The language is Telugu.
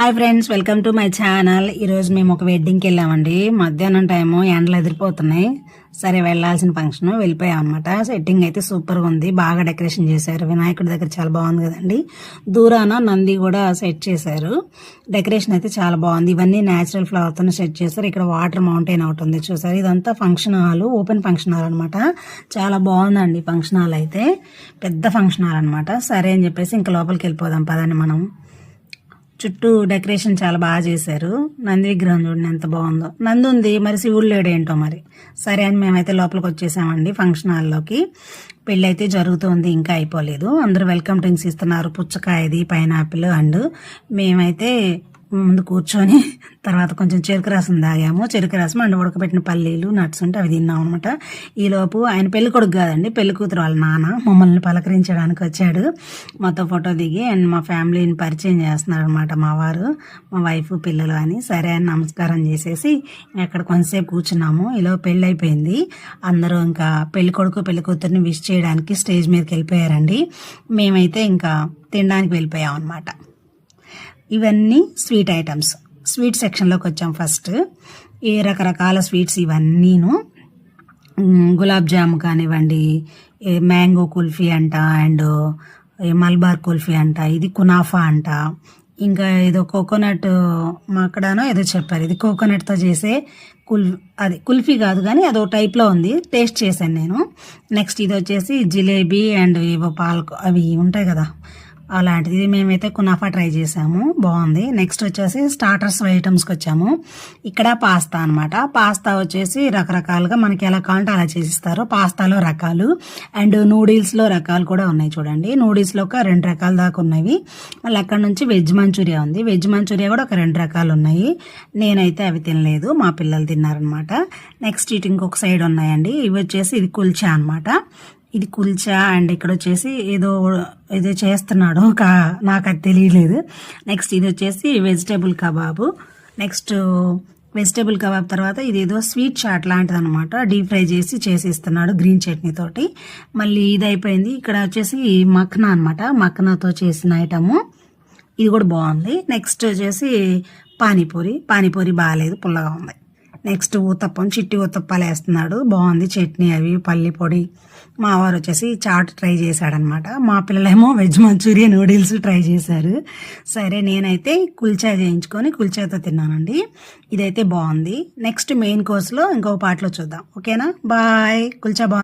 Hi friends, welcome to my channel. ఈరోజు మేము ఒక వెడ్డింగ్కి వెళ్ళామండి. మధ్యాహ్నం టైము ఎండలు ఎదిరిపోతున్నాయి. సరే వెళ్ళాల్సిన ఫంక్షన్ వెళ్ళిపోయాం అనమాట. సెట్టింగ్ అయితే సూపర్గా ఉంది, బాగా డెకరేషన్ చేశారు. వినాయకుడి దగ్గర చాలా బాగుంది కదండి. దూరాన నంది కూడా సెట్ చేశారు. డెకరేషన్ అయితే చాలా బాగుంది. ఇవన్నీ న్యాచురల్ ఫ్లవర్తో సెట్ చేశారు. ఇక్కడ వాటర్ మౌంటైన్ ఒకటి ఉంది చూసారు. ఇదంతా function hall, open function hall అనమాట. చాలా బాగుందండి ఫంక్షన్ హాల్ అయితే, పెద్ద ఫంక్షన్ హాల్ అనమాట. సరే అని చెప్పేసి ఇంకా లోపలికి వెళ్ళిపోదాం పదండి. మనం చుట్టూ డెకరేషన్ చాలా బాగా చేశారు. నంది విగ్రహం చూడండి ఎంత బాగుందో. నంది ఉంది, మరి శివుడు లేడేంటో మరి. సరే అని మేమైతే లోపలికి వచ్చేసామండి ఫంక్షన్ హాల్లోకి. పెళ్ళి అయితే జరుగుతుంది, ఇంకా అయిపోలేదు. అందరూ వెల్కమ్ డ్రింక్స్ ఇస్తున్నారు, పుచ్చకాయది, పైనాపిల్. అండ్ మేమైతే ముందు కూర్చొని తర్వాత కొంచెం చెరుకు రసం తాగాము. చెరుకు రసం అండ్ ఉడకబెట్టిన పల్లీలు, నట్స్ ఉంటే అవి తిన్నాం అనమాట. ఈలోపు ఆయన పెళ్లి కొడుకు కాదండి, పెళ్లి కూతురు వాళ్ళ నాన్న మమ్మల్ని పలకరించడానికి వచ్చాడు. మొత్తం ఫోటో దిగి అండ్ మా ఫ్యామిలీని పరిచయం చేస్తున్నారు అనమాట. మా వారు, మా వైఫ్, పిల్లలు అని. సరే అని నమస్కారం చేసేసి అక్కడ కొంతసేపు కూర్చున్నాము. ఈలో పెళ్ళి అయిపోయింది. అందరూ ఇంకా పెళ్లి కొడుకు పెళ్లి కూతురిని విష్ చేయడానికి స్టేజ్ మీదకి వెళ్ళిపోయారండి. మేమైతే ఇంకా తినడానికి వెళ్ళిపోయాం అనమాట. ఇవన్నీ స్వీట్ ఐటమ్స్. స్వీట్ సెక్షన్లోకి వచ్చాం. ఫస్ట్ ఈ రకరకాల స్వీట్స్ ఇవన్నీను. గులాబ్ జాము కానివ్వండి, మ్యాంగో కుల్ఫీ అంట, అండ్ మల్బార్ కుల్ఫీ అంట, ఇది కునాఫా అంట, ఇంకా ఏదో కోకోనట్ మాకడానో ఏదో చెప్పారు. ఇది కోకోనట్తో చేసే అది కుల్ఫీ కాదు కానీ అదో టైప్లో ఉంది. టేస్ట్ చేశాను నేను. నెక్స్ట్ ఇది వచ్చేసి జిలేబీ అండ్ ఏవో పాలకు అవి ఉంటాయి కదా, అలాంటిది. మేమైతే కునాఫా ట్రై చేసాము, బాగుంది. నెక్స్ట్ వచ్చేసి స్టార్టర్స్ ఐటమ్స్కి వచ్చాము. ఇక్కడ పాస్తా అనమాట. పాస్తా వచ్చేసి రకరకాలుగా మనకి ఎలా కావాలంటే అలా చేసిస్తారు. పాస్తాలో రకాలు అండ్ నూడిల్స్లో రకాలు కూడా ఉన్నాయి చూడండి. నూడిల్స్లో ఒక 2 రకాల దాకా ఉన్నాయి. మళ్ళీ అక్కడ నుంచి వెజ్ మంచూరియా ఉంది. వెజ్ మంచూరియా కూడా ఒక 2 రకాలు ఉన్నాయి. నేనైతే అవి తినలేదు, మా పిల్లలు తిన్నారనమాట. నెక్స్ట్ ఇటు ఇంకొక సైడ్ ఉన్నాయండి. ఇవి వచ్చేసి ఇది కుల్చా అనమాట. ఇది కుల్చా అండ్ ఇక్కడ వచ్చేసి ఏదో చేస్తున్నాడు, నాకు అది తెలియలేదు. నెక్స్ట్ ఇది వచ్చేసి vegetable kebab. Next vegetable kebab తర్వాత ఇదేదో స్వీట్ చాట్ లాంటిది అనమాట. డీప్ ఫ్రై చేసి ఇస్తున్నాడు గ్రీన్ చట్నీ తోటి. మళ్ళీ ఇది అయిపోయింది. ఇక్కడ వచ్చేసి మక్నా అనమాట, మక్నాతో చేసిన ఐటము. ఇది కూడా బాగుంది. నెక్స్ట్ వచ్చేసి పానీపూరి బాగాలేదు, పుల్లగా ఉంది. నెక్స్ట్ ఊతప్పం, చిట్టి ఊతప్పాలు వేస్తున్నాడు, బాగుంది. చట్నీ అవి, పల్లి పొడి. మా వారు వచ్చేసి చాట్ ట్రై చేశాడనమాట. మా పిల్లలేమో వెజ్ మంచూరియా, నూడిల్స్ ట్రై చేశారు. సరే నేనైతే కుల్చా చేయించుకొని కుల్చాతో తిన్నానండి. ఇదైతే బాగుంది. నెక్స్ట్ మెయిన్ కోర్స్లో ఇంకో పాటలో చూద్దాం. ఓకేనా, బాయ్. కుల్చా బాగుంది.